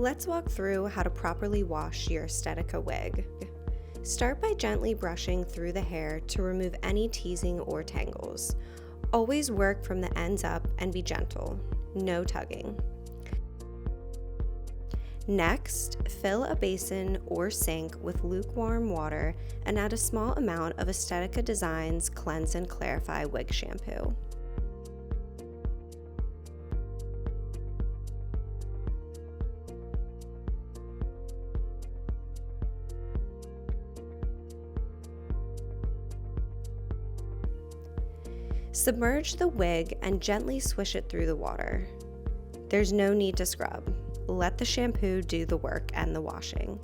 Let's walk through how to properly wash your Estetica wig. Start by gently brushing through the hair to remove any teasing or tangles. Always work from the ends up and be gentle, no tugging. Next, fill a basin or sink with lukewarm water and add a small amount of Estetica Designs Cleanse and Clarify Wig Shampoo. Submerge the wig and gently swish it through the water. There's no need to scrub. Let the shampoo do the work and the washing.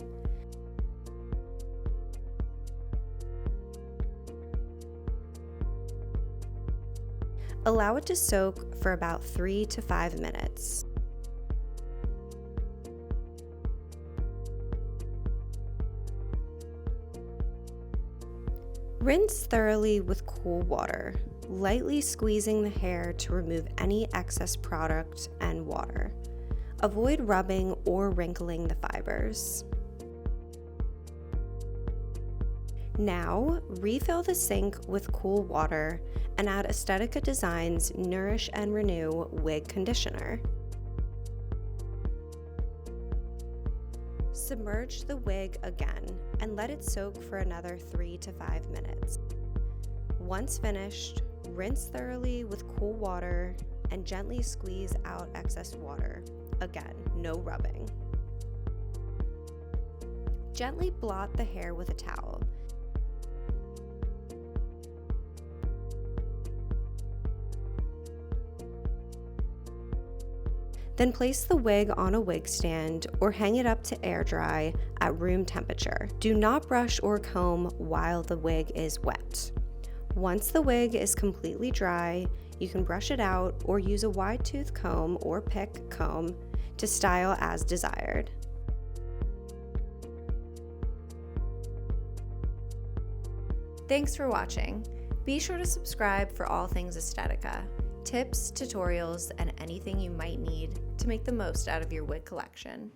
Allow it to soak for about 3 to 5 minutes. Rinse thoroughly with cool water, lightly squeezing the hair to remove any excess product and water. Avoid rubbing or wrinkling the fibers. Now, refill the sink with cool water and add Estetica Designs Nourish and Renew Wig Conditioner. Submerge the wig again and let it soak for another 3 to 5 minutes. Once finished, rinse thoroughly with cool water and gently squeeze out excess water. Again, no rubbing. Gently blot the hair with a towel. Then place the wig on a wig stand or hang it up to air dry at room temperature. Do not brush or comb while the wig is wet. Once the wig is completely dry, you can brush it out or use a wide tooth comb or pick comb to style as desired. Thanks for watching. Be sure to subscribe for all things Estetica, tips, tutorials, and anything you might need to make the most out of your wig collection.